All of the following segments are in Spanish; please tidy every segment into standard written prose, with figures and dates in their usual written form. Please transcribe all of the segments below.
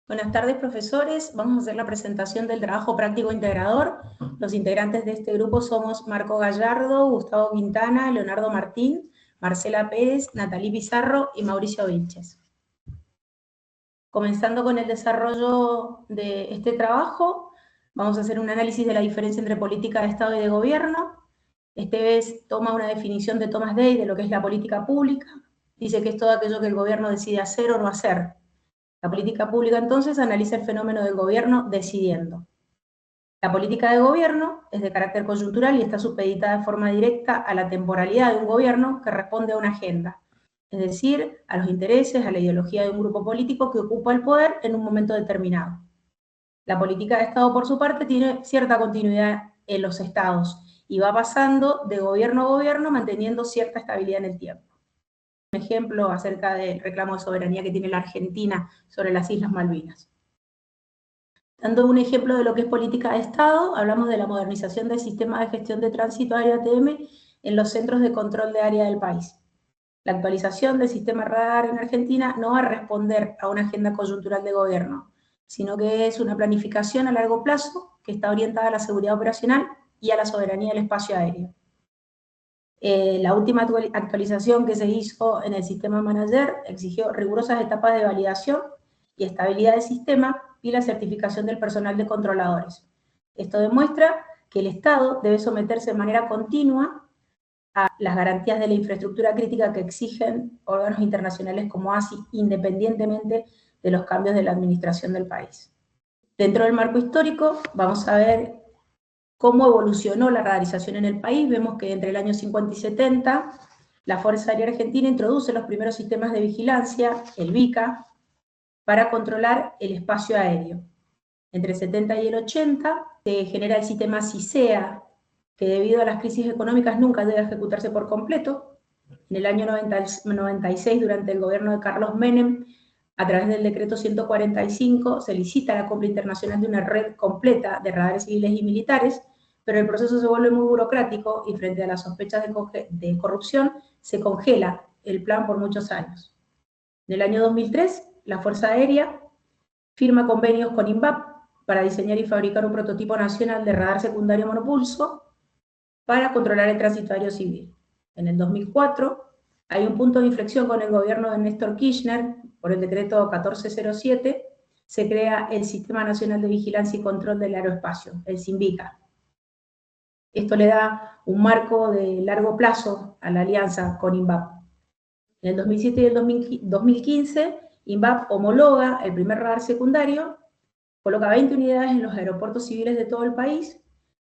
Buenas tardes, profesores. Vamos a hacer la presentación del trabajo práctico integrador. Los integrantes de este grupo somos Marco Gallardo, Gustavo Quintana, Leonardo Martín, Marcela Pérez, Natalí Pizarro y Mauricio Vilches. Comenzando con el desarrollo de este trabajo, vamos a hacer un análisis de la diferencia entre política de Estado y de gobierno. Este vez toma una definición de Thomas Day de lo que es la política pública. Dice que es todo aquello que el gobierno decide hacer o no hacer. La política pública, entonces, analiza el fenómeno del gobierno decidiendo. La política de gobierno es de carácter coyuntural y está supeditada de forma directa a la temporalidad de un gobierno que responde a una agenda, es decir, a los intereses, a la ideología de un grupo político que ocupa el poder en un momento determinado. La política de Estado, por su parte, tiene cierta continuidad en los estados y va pasando de gobierno a gobierno manteniendo cierta estabilidad en el tiempo. Un ejemplo acerca del reclamo de soberanía que tiene la Argentina sobre las Islas Malvinas. Dando un ejemplo de lo que es política de Estado, hablamos de la modernización del sistema de gestión de tránsito aéreo ATM en los centros de control de área del país. La actualización del sistema radar en Argentina no va a responder a una agenda coyuntural de gobierno, sino que es una planificación a largo plazo que está orientada a la seguridad operacional y a la soberanía del espacio aéreo. La última actualización que se hizo en el sistema manager exigió rigurosas etapas de validación y estabilidad del sistema y la certificación del personal de controladores. Esto demuestra que el Estado debe someterse de manera continua a las garantías de la infraestructura crítica que exigen órganos internacionales como ASI, independientemente de los cambios de la administración del país. Dentro del marco histórico, vamos a ver cómo evolucionó la radarización en el país. Vemos que entre el año 50 y 70, la Fuerza Aérea Argentina introduce los primeros sistemas de vigilancia, el VICA, para controlar el espacio aéreo. Entre el 70 y el 80 se genera el sistema CISEA, que debido a las crisis económicas nunca debe ejecutarse por completo. En el año 96, durante el gobierno de Carlos Menem, a través del decreto 145, se licita la compra internacional de una red completa de radares civiles y militares, pero el proceso se vuelve muy burocrático y frente a las sospechas de corrupción se congela el plan por muchos años. En el año 2003, la Fuerza Aérea firma convenios con INVAP para diseñar y fabricar un prototipo nacional de radar secundario monopulso para controlar el tránsito aéreo civil. En el 2004 hay un punto de inflexión con el gobierno de Néstor Kirchner. Por el decreto 1407 se crea el Sistema Nacional de Vigilancia y Control del Aeroespacio, el SINVICA. Esto le da un marco de largo plazo a la alianza con INVAP. En el 2007 y el 2015, INVAP homologa el primer radar secundario, coloca 20 unidades en los aeropuertos civiles de todo el país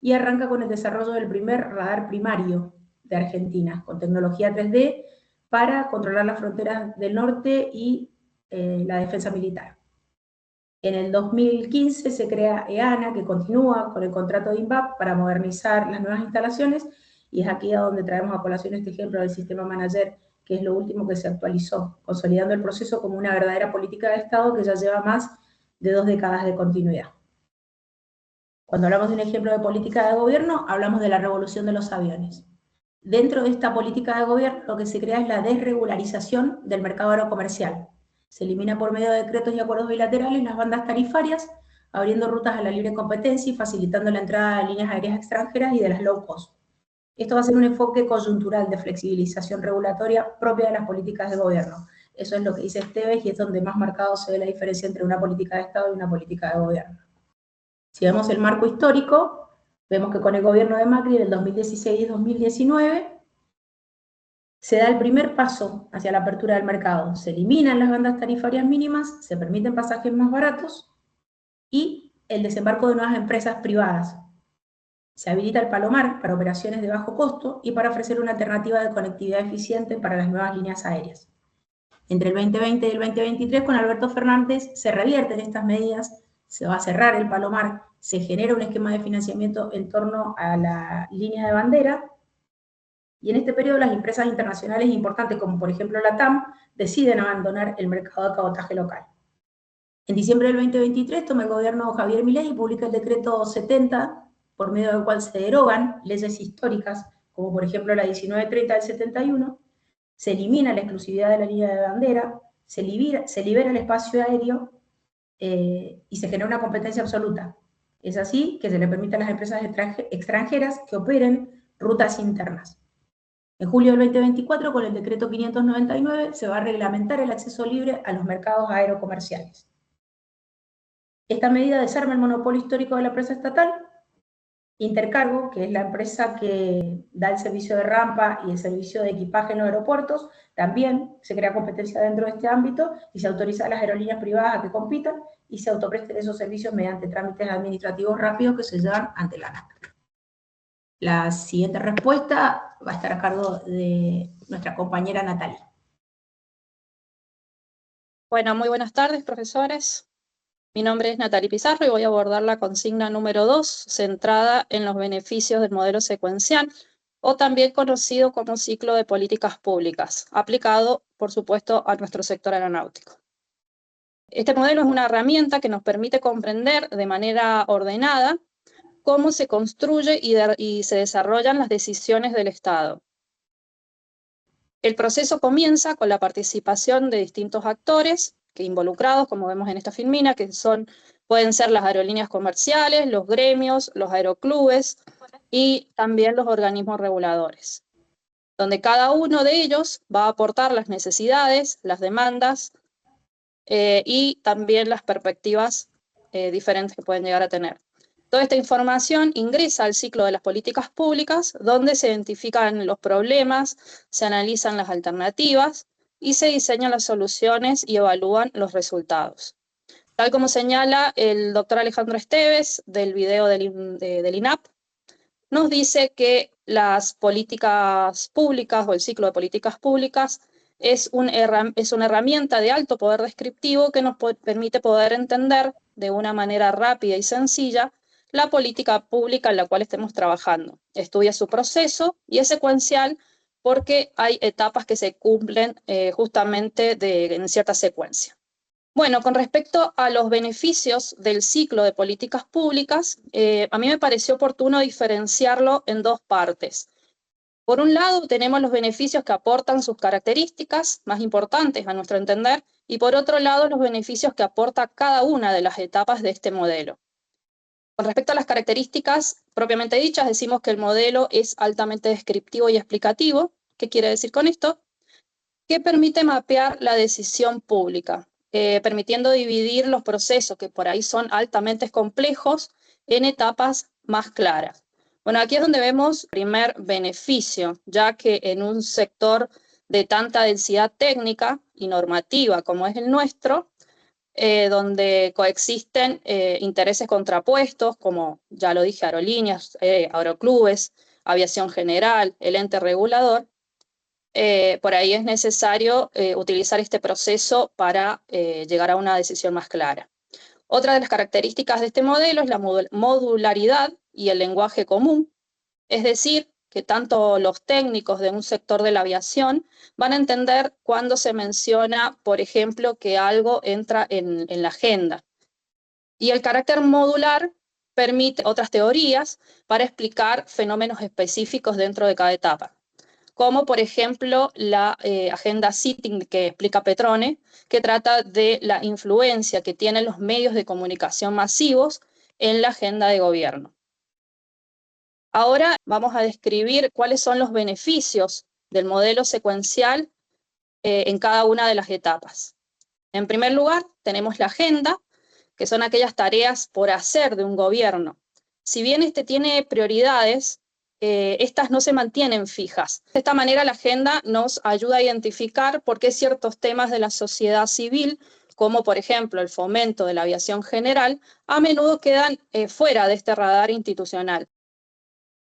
y arranca con el desarrollo del primer radar primario de Argentina, con tecnología 3D para controlar las fronteras del norte y la defensa militar. En el 2015 se crea EANA, que continúa con el contrato de INVAP para modernizar las nuevas instalaciones, y es aquí a donde traemos a colación este ejemplo del sistema manager, que es lo último que se actualizó, consolidando el proceso como una verdadera política de Estado que ya lleva más de 2 décadas de continuidad. Cuando hablamos de un ejemplo de política de gobierno, hablamos de la revolución de los aviones. Dentro de esta política de gobierno, lo que se crea es la desregularización del mercado aerocomercial. Se elimina por medio de decretos y acuerdos bilaterales las bandas tarifarias, abriendo rutas a la libre competencia y facilitando la entrada de líneas aéreas extranjeras y de las low cost. Esto va a ser un enfoque coyuntural de flexibilización regulatoria propia de las políticas de gobierno. Eso es lo que dice Esteves y es donde más marcado se ve la diferencia entre una política de Estado y una política de gobierno. Si vemos el marco histórico, vemos que con el gobierno de Macri del 2016 y 2019 se da el primer paso hacia la apertura del mercado. Se eliminan las bandas tarifarias mínimas, se permiten pasajes más baratos y el desembarco de nuevas empresas privadas. Se habilita el Palomar para operaciones de bajo costo y para ofrecer una alternativa de conectividad eficiente para las nuevas líneas aéreas. Entre el 2020 y el 2023, con Alberto Fernández, se revierten estas medidas, se va a cerrar el Palomar, se genera un esquema de financiamiento en torno a la línea de bandera, y en este periodo las empresas internacionales importantes, como por ejemplo la TAM, deciden abandonar el mercado de cabotaje local. En diciembre del 2023 toma el gobierno Javier Milei y publica el decreto 70, por medio del cual se derogan leyes históricas, como por ejemplo la 1930 del 71, se elimina la exclusividad de la línea de bandera, se libera el espacio aéreo y se genera una competencia absoluta. Es así que se le permite a las empresas extranjeras que operen rutas internas. En julio del 2024, con el decreto 599, se va a reglamentar el acceso libre a los mercados aerocomerciales. Esta medida desarma el monopolio histórico de la empresa estatal. Intercargo, que es la empresa que da el servicio de rampa y el servicio de equipaje en los aeropuertos, también se crea competencia dentro de este ámbito y se autoriza a las aerolíneas privadas a que compitan y se autopresten esos servicios mediante trámites administrativos rápidos que se llevan ante la ANAC. La siguiente respuesta va a estar a cargo de nuestra compañera Natalia. Bueno, muy buenas tardes, profesores. Mi nombre es Natalia Pizarro y voy a abordar la consigna número 2, centrada en los beneficios del modelo secuencial, o también conocido como ciclo de políticas públicas, aplicado, por supuesto, a nuestro sector aeronáutico. Este modelo es una herramienta que nos permite comprender de manera ordenada cómo se construye y se desarrollan las decisiones del Estado. El proceso comienza con la participación de distintos actores que involucrados, como vemos en esta filmina, que pueden ser las aerolíneas comerciales, los gremios, los aeroclubes y también los organismos reguladores, donde cada uno de ellos va a aportar las necesidades, las demandas y también las perspectivas diferentes que pueden llegar a tener. Toda esta información ingresa al ciclo de las políticas públicas, donde se identifican los problemas, se analizan las alternativas y se diseñan las soluciones y evalúan los resultados. Tal como señala el doctor Alejandro Esteves del video del INAP, nos dice que las políticas públicas o el ciclo de políticas públicas es una herramienta de alto poder descriptivo que nos permite poder entender de una manera rápida y sencilla la política pública en la cual estemos trabajando. Estudia su proceso y es secuencial porque hay etapas que se cumplen justamente en cierta secuencia. Bueno, con respecto a los beneficios del ciclo de políticas públicas, a mí me pareció oportuno diferenciarlo en dos partes. Por un lado, tenemos los beneficios que aportan sus características más importantes a nuestro entender, y por otro lado, los beneficios que aporta cada una de las etapas de este modelo. Con respecto a las características propiamente dichas, decimos que el modelo es altamente descriptivo y explicativo. ¿Qué quiere decir con esto? Que permite mapear la decisión pública, permitiendo dividir los procesos que por ahí son altamente complejos en etapas más claras. Bueno, aquí es donde vemos el primer beneficio, ya que en un sector de tanta densidad técnica y normativa como es el nuestro, donde coexisten intereses contrapuestos, como ya lo dije, aerolíneas, aeroclubes, aviación general, el ente regulador, por ahí es necesario utilizar este proceso para llegar a una decisión más clara. Otra de las características de este modelo es la modularidad y el lenguaje común, es decir, que tanto los técnicos de un sector de la aviación van a entender cuando se menciona, por ejemplo, que algo entra en la agenda. Y el carácter modular permite otras teorías para explicar fenómenos específicos dentro de cada etapa, como por ejemplo la agenda Sitting que explica Petrone, que trata de la influencia que tienen los medios de comunicación masivos en la agenda de gobierno. Ahora vamos a describir cuáles son los beneficios del modelo secuencial en cada una de las etapas. En primer lugar, tenemos la agenda, que son aquellas tareas por hacer de un gobierno. Si bien este tiene prioridades, estas no se mantienen fijas. De esta manera la agenda nos ayuda a identificar por qué ciertos temas de la sociedad civil, como por ejemplo el fomento de la aviación general, a menudo quedan fuera de este radar institucional.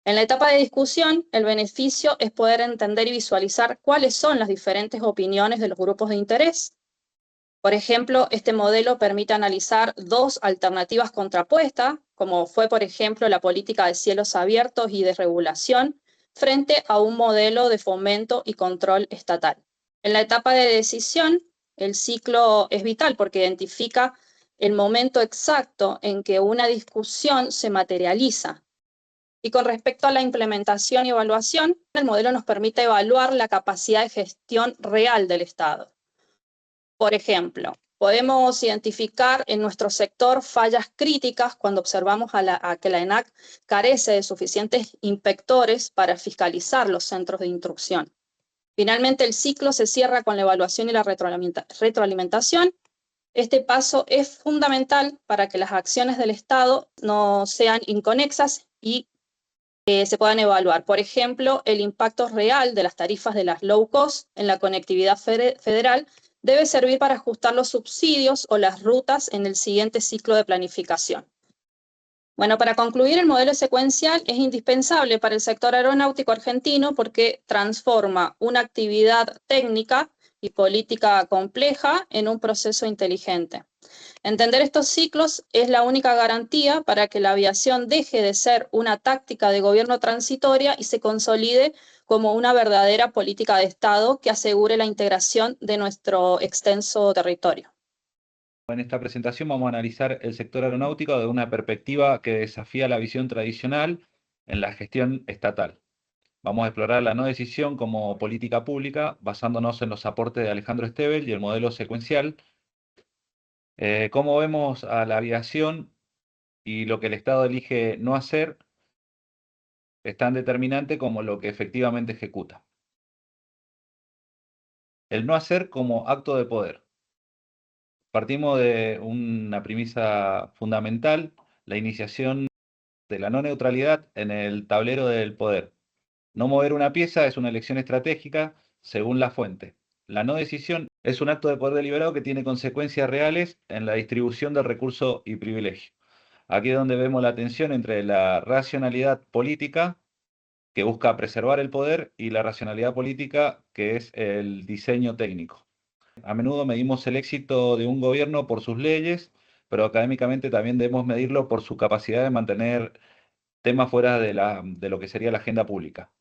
En la etapa de discusión, el beneficio es poder entender y visualizar cuáles son las diferentes opiniones de los grupos de interés. Por ejemplo, este modelo permite analizar dos alternativas contrapuestas, como fue, por ejemplo, la política de cielos abiertos y de regulación, frente a un modelo de fomento y control estatal. En la etapa de decisión, el ciclo es vital porque identifica el momento exacto en que una discusión se materializa. Y con respecto a la implementación y evaluación, el modelo nos permite evaluar la capacidad de gestión real del Estado. Por ejemplo, Podemos identificar en nuestro sector fallas críticas cuando observamos a que la ENAC carece de suficientes inspectores para fiscalizar los centros de instrucción. Finalmente, el ciclo se cierra con la evaluación y la retroalimentación. Este paso es fundamental para que las acciones del Estado no sean inconexas y se puedan evaluar. Por ejemplo, el impacto real de las tarifas de las low cost en la conectividad federal debe servir para ajustar los subsidios o las rutas en el siguiente ciclo de planificación. Bueno, para concluir, el modelo secuencial es indispensable para el sector aeronáutico argentino porque transforma una actividad técnica y política compleja en un proceso inteligente. Entender estos ciclos es la única garantía para que la aviación deje de ser una táctica de gobierno transitoria y se consolide como una verdadera política de Estado que asegure la integración de nuestro extenso territorio. En esta presentación vamos a analizar el sector aeronáutico desde una perspectiva que desafía la visión tradicional en la gestión estatal. Vamos a explorar la no decisión como política pública, basándonos en los aportes de Alejandro Estebel y el modelo secuencial. Cómo vemos a la aviación y lo que el Estado elige no hacer es tan determinante como lo que efectivamente ejecuta. El no hacer como acto de poder. Partimos de una premisa fundamental, la iniciación de la no neutralidad en el tablero del poder. No mover una pieza es una elección estratégica según la fuente. La no decisión es un acto de poder deliberado que tiene consecuencias reales en la distribución del recurso y privilegio. Aquí es donde vemos la tensión entre la racionalidad política, que busca preservar el poder, y la racionalidad política, que es el diseño técnico. A menudo medimos el éxito de un gobierno por sus leyes, pero académicamente también debemos medirlo por su capacidad de mantener temas fuera de lo que sería la agenda pública.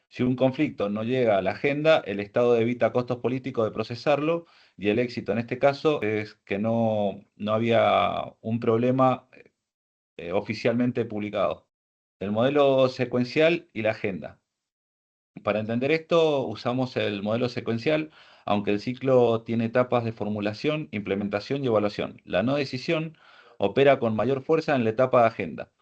Si un conflicto no llega a la agenda, el Estado evita costos políticos de procesarlo, y el éxito en este caso es que no había un problema oficialmente publicado. El modelo secuencial y la agenda. Para entender esto, usamos el modelo secuencial, aunque el ciclo tiene etapas de formulación, implementación y evaluación. La no decisión opera con mayor fuerza en la etapa de agenda.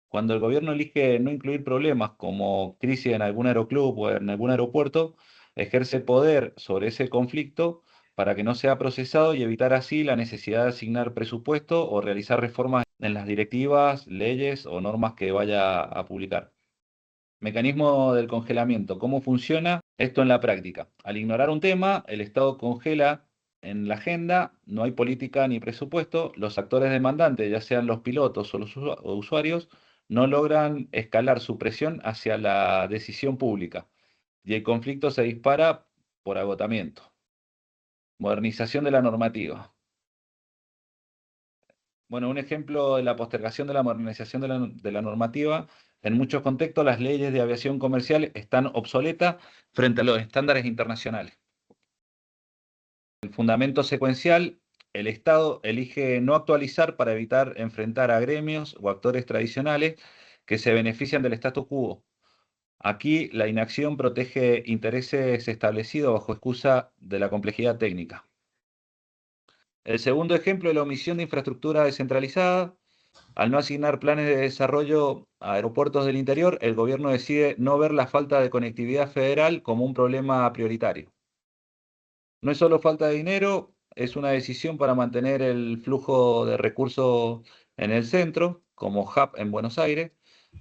Cuando el gobierno elige no incluir problemas como crisis en algún aeroclub o en algún aeropuerto, ejerce poder sobre ese conflicto para que no sea procesado y evitar así la necesidad de asignar presupuesto o realizar reformas en las directivas, leyes o normas que vaya a publicar. Mecanismo del congelamiento. ¿Cómo funciona esto en la práctica? Al ignorar un tema, el Estado congela en la agenda, no hay política ni presupuesto, los actores demandantes, ya sean los pilotos o los usuarios, no logran escalar su presión hacia la decisión pública y el conflicto se dispara por agotamiento. Modernización de la normativa. Bueno, un ejemplo de la postergación de la modernización de la normativa: en muchos contextos las leyes de aviación comercial están obsoletas frente a los estándares internacionales. El fundamento secuencial: el Estado elige no actualizar para evitar enfrentar a gremios o actores tradicionales que se benefician del status quo. Aquí la inacción protege intereses establecidos bajo excusa de la complejidad técnica. El segundo ejemplo es la omisión de infraestructura descentralizada. Al no asignar planes de desarrollo a aeropuertos del interior, el gobierno decide no ver la falta de conectividad federal como un problema prioritario. No es solo falta de dinero, es una decisión para mantener el flujo de recursos en el centro, como hub en Buenos Aires.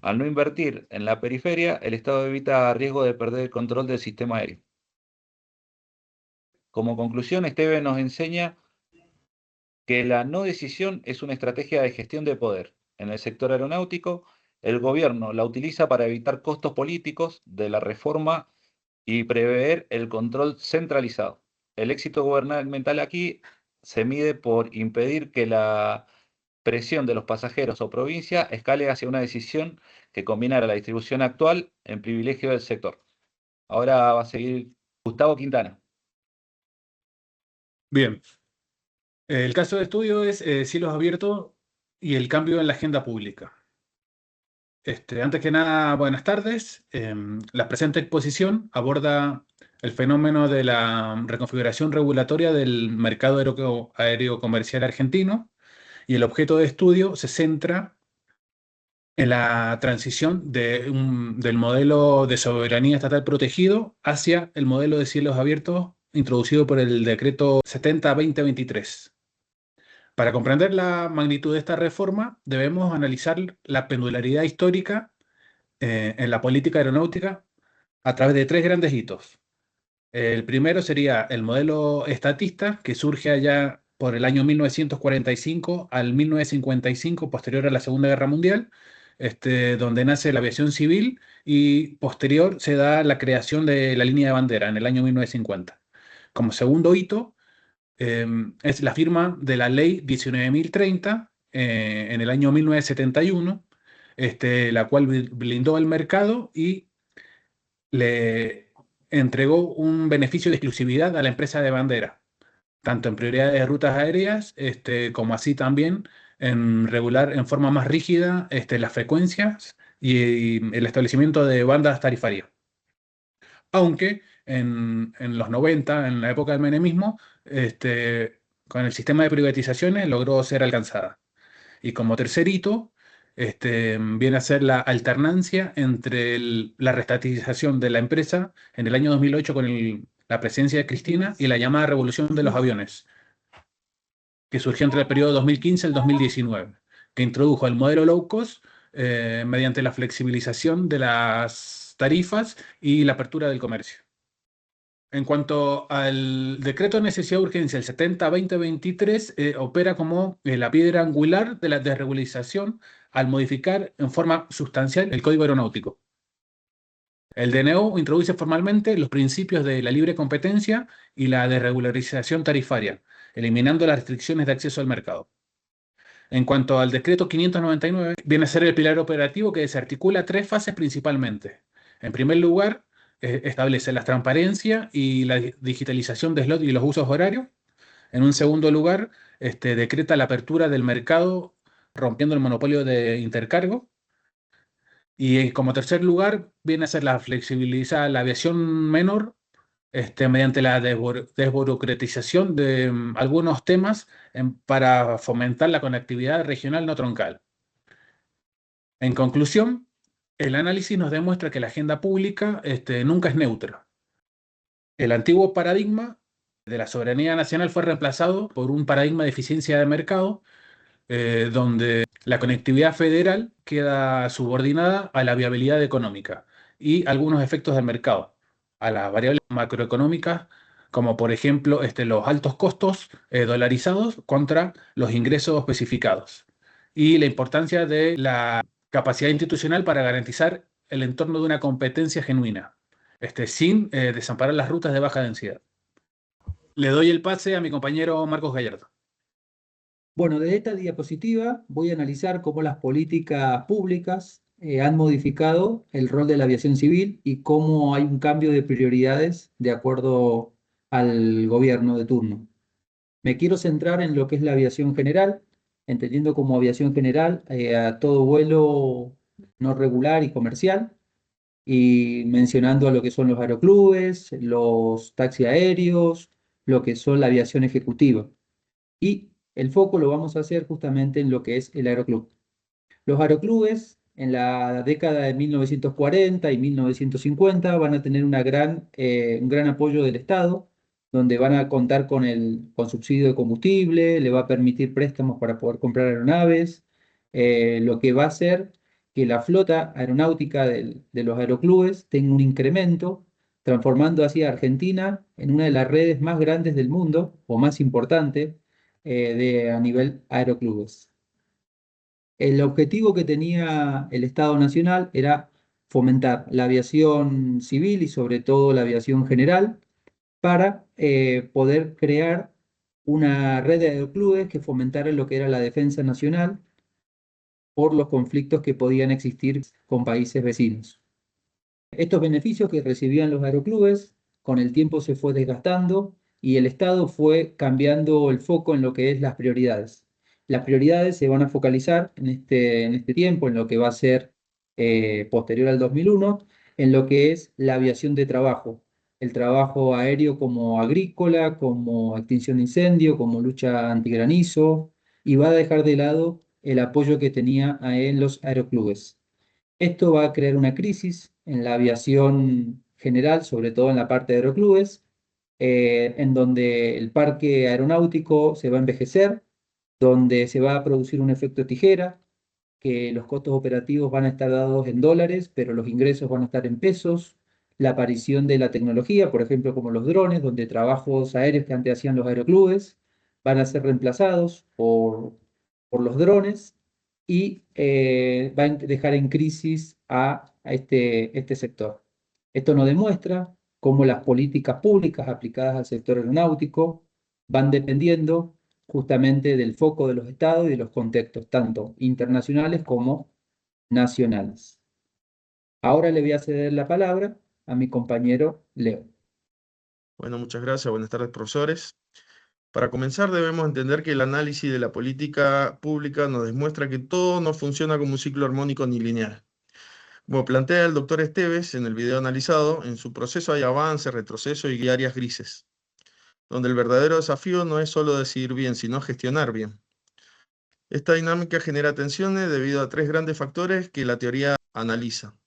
Al no invertir en la periferia, el Estado evita riesgo de perder el control del sistema aéreo. Como conclusión, Esteve nos enseña que la no decisión es una estrategia de gestión de poder. En el sector aeronáutico, el gobierno la utiliza para evitar costos políticos de la reforma y prever el control centralizado. El éxito gubernamental aquí se mide por impedir que la presión de los pasajeros o provincia escale hacia una decisión que combinara la distribución actual en privilegio del sector. Ahora va a seguir Gustavo Quintana. Bien, el caso de estudio es cielos abiertos y el cambio en la agenda pública. Antes que nada, buenas tardes. La presente exposición aborda el fenómeno de la reconfiguración regulatoria del mercado aéreo comercial argentino, y el objeto de estudio se centra en la transición del modelo de soberanía estatal protegido hacia el modelo de cielos abiertos introducido por el decreto 70-2023. Para comprender la magnitud de esta reforma, debemos analizar la pendularidad histórica en la política aeronáutica a través de tres grandes hitos. El primero sería el modelo estatista, que surge allá por el año 1945 al 1955, posterior a la Segunda Guerra Mundial, donde nace la aviación civil, y posterior se da la creación de la línea de bandera en el año 1950. Como segundo hito, es la firma de la Ley 19.030 en el año 1971, la cual blindó el mercado y le entregó un beneficio de exclusividad a la empresa de bandera, tanto en prioridad de rutas aéreas, como así también en regular en forma más rígida las frecuencias y el establecimiento de bandas tarifarias. Aunque en los 90, en la época del menemismo, con el sistema de privatizaciones logró ser alcanzada. Y como tercer hito, viene a ser la alternancia entre la reestatización de la empresa en el año 2008 con la presidencia de Cristina y la llamada revolución de los aviones, que surgió entre el periodo 2015 y el 2019, que introdujo el modelo low cost mediante la flexibilización de las tarifas y la apertura del comercio. En cuanto al decreto de necesidad de urgencia, el 70-2023 opera como la piedra angular de la desregularización al modificar en forma sustancial el Código Aeronáutico. El DNO introduce formalmente los principios de la libre competencia y la desregularización tarifaria, eliminando las restricciones de acceso al mercado. En cuanto al decreto 599, viene a ser el pilar operativo que desarticula tres fases principalmente. En primer lugar, establece la transparencia y la digitalización de slot y los usos horarios. En un segundo lugar, decreta la apertura del mercado rompiendo el monopolio de intercargo. Y como tercer lugar, viene a ser la flexibilizar la aviación menor mediante la desburocratización de algunos temas para fomentar la conectividad regional no troncal. En conclusión, el análisis nos demuestra que la agenda pública nunca es neutra. El antiguo paradigma de la soberanía nacional fue reemplazado por un paradigma de eficiencia de mercado, donde la conectividad federal queda subordinada a la viabilidad económica y algunos efectos del mercado, a las variables macroeconómicas, como por ejemplo los altos costos dolarizados contra los ingresos especificados, y la importancia de la capacidad institucional para garantizar el entorno de una competencia genuina, sin desamparar las rutas de baja densidad. Le doy el pase a mi compañero Marcos Gallardo. Bueno, de esta diapositiva voy a analizar cómo las políticas públicas han modificado el rol de la aviación civil y cómo hay un cambio de prioridades de acuerdo al gobierno de turno. Me quiero centrar en lo que es la aviación general, entendiendo como aviación general a todo vuelo no regular y comercial, y mencionando lo que son los aeroclubes, los taxis aéreos, lo que son la aviación ejecutiva. Y el foco lo vamos a hacer justamente en lo que es el aeroclub. Los aeroclubes en la década de 1940 y 1950 van a tener un gran apoyo del Estado, donde van a contar con subsidio de combustible, le va a permitir préstamos para poder comprar aeronaves, lo que va a hacer que la flota aeronáutica de los aeroclubes tenga un incremento, transformando así a Argentina en una de las redes más grandes del mundo, o más importante, a nivel aeroclubes. El objetivo que tenía el Estado Nacional era fomentar la aviación civil y sobre todo la aviación general para poder crear una red de aeroclubes que fomentara lo que era la defensa nacional por los conflictos que podían existir con países vecinos. Estos beneficios que recibían los aeroclubes con el tiempo se fue desgastando y el Estado fue cambiando el foco en lo que es las prioridades. Las prioridades se van a focalizar en este tiempo, en lo que va a ser posterior al 2001, en lo que es la aviación de trabajo, el trabajo aéreo como agrícola, como extinción de incendio, como lucha antigranizo, y va a dejar de lado el apoyo que tenía en los aeroclubes. Esto va a crear una crisis en la aviación general, sobre todo en la parte de aeroclubes, en donde el parque aeronáutico se va a envejecer, donde se va a producir un efecto tijera, que los costos operativos van a estar dados en dólares, pero los ingresos van a estar en pesos. La aparición de la tecnología, por ejemplo, como los drones, donde trabajos aéreos que antes hacían los aeroclubes van a ser reemplazados por los drones y va a dejar en crisis a este sector. Esto nos demuestra cómo las políticas públicas aplicadas al sector aeronáutico van dependiendo justamente del foco de los estados y de los contextos, tanto internacionales como nacionales. Ahora le voy a ceder la palabra a mi compañero Leo. Bueno, muchas gracias. Buenas tardes, profesores. Para comenzar, debemos entender que el análisis de la política pública nos demuestra que todo no funciona como un ciclo armónico ni lineal. Como plantea el doctor Esteves en el video analizado, en su proceso hay avance, retroceso y áreas grises, donde el verdadero desafío no es solo decidir bien, sino gestionar bien. Esta dinámica genera tensiones debido a tres grandes factores que la teoría analiza.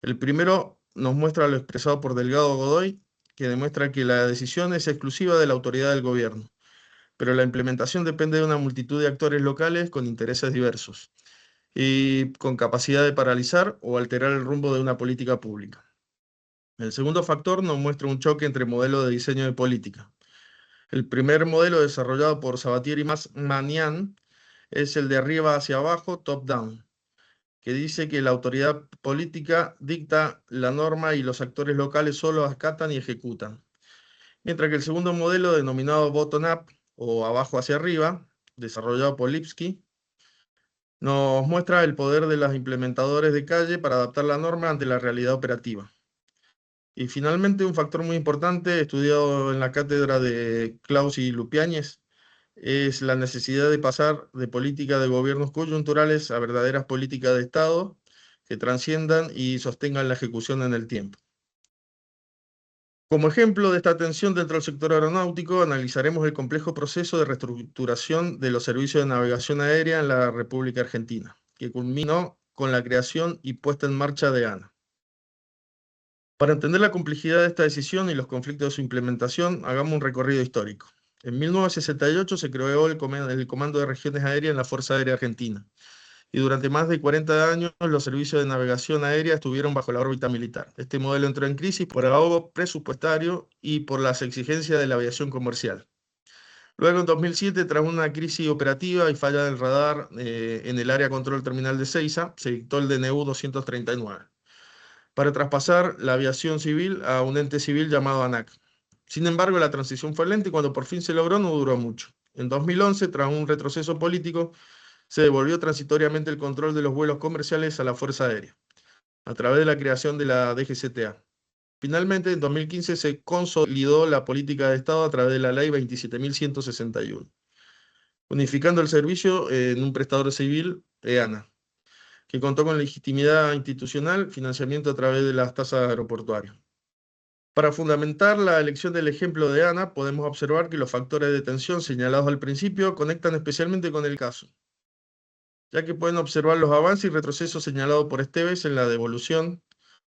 El primero nos muestra lo expresado por Delgado Godoy, que demuestra que la decisión es exclusiva de la autoridad del gobierno, pero la implementación depende de una multitud de actores locales con intereses diversos y con capacidad de paralizar o alterar el rumbo de una política pública. El segundo factor nos muestra un choque entre modelos de diseño de política. El primer modelo desarrollado por Sabatier y Manian es el de arriba hacia abajo, top-down, que dice que la autoridad política dicta la norma y los actores locales solo acatan y ejecutan. Mientras que el segundo modelo, denominado bottom-up o abajo hacia arriba, desarrollado por Lipsky, nos muestra el poder de los implementadores de calle para adaptar la norma ante la realidad operativa. Y finalmente, un factor muy importante, estudiado en la cátedra de Claus y Lupiáñez, es la necesidad de pasar de políticas de gobiernos coyunturales a verdaderas políticas de Estado que trasciendan y sostengan la ejecución en el tiempo. Como ejemplo de esta tensión dentro del sector aeronáutico, analizaremos el complejo proceso de reestructuración de los servicios de navegación aérea en la República Argentina, que culminó con la creación y puesta en marcha de ANA. Para entender la complejidad de esta decisión y los conflictos de su implementación, hagamos un recorrido histórico. En 1968 se creó el Comando de Regiones Aéreas en la Fuerza Aérea Argentina, y durante más de 40 años los servicios de navegación aérea estuvieron bajo la órbita militar. Este modelo entró en crisis por ahogo presupuestario y por las exigencias de la aviación comercial. Luego, en 2007, tras una crisis operativa y falla del radar en el área control terminal de Seiza, se dictó el DNU 239, para traspasar la aviación civil a un ente civil llamado ANAC. Sin embargo, la transición fue lenta y cuando por fin se logró no duró mucho. En 2011, tras un retroceso político, se devolvió transitoriamente el control de los vuelos comerciales a la Fuerza Aérea, a través de la creación de la DGCTA. Finalmente, en 2015 se consolidó la política de Estado a través de la Ley 27.161, unificando el servicio en un prestador civil, EANA, que contó con legitimidad institucional, financiamiento a través de las tasas aeroportuarias. Para fundamentar la elección del ejemplo de ANA, podemos observar que los factores de tensión señalados al principio conectan especialmente con el caso, ya que pueden observar los avances y retrocesos señalados por Esteves en la devolución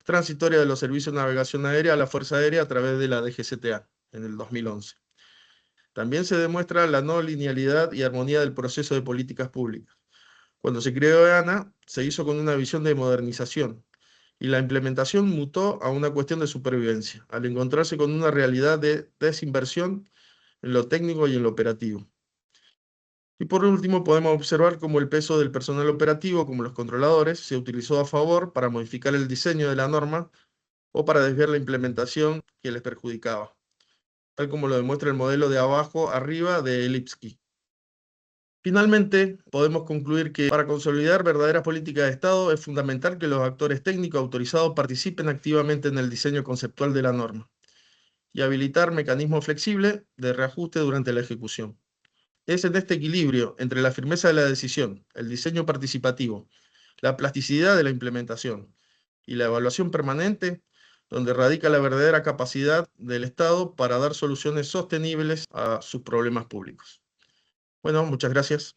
transitoria de los servicios de navegación aérea a la Fuerza Aérea a través de la DGCTA en el 2011. También se demuestra la no linealidad y armonía del proceso de políticas públicas. Cuando se creó ANA, se hizo con una visión de modernización, y la implementación mutó a una cuestión de supervivencia, al encontrarse con una realidad de desinversión en lo técnico y en lo operativo. Y por último, podemos observar cómo el peso del personal operativo, como los controladores, se utilizó a favor para modificar el diseño de la norma o para desviar la implementación que les perjudicaba, tal como lo demuestra el modelo de abajo arriba de Lipsky. Finalmente, podemos concluir que para consolidar verdaderas políticas de Estado es fundamental que los actores técnicos autorizados participen activamente en el diseño conceptual de la norma y habilitar mecanismos flexibles de reajuste durante la ejecución. Es en este equilibrio entre la firmeza de la decisión, el diseño participativo, la plasticidad de la implementación y la evaluación permanente, donde radica la verdadera capacidad del Estado para dar soluciones sostenibles a sus problemas públicos. Bueno, muchas gracias.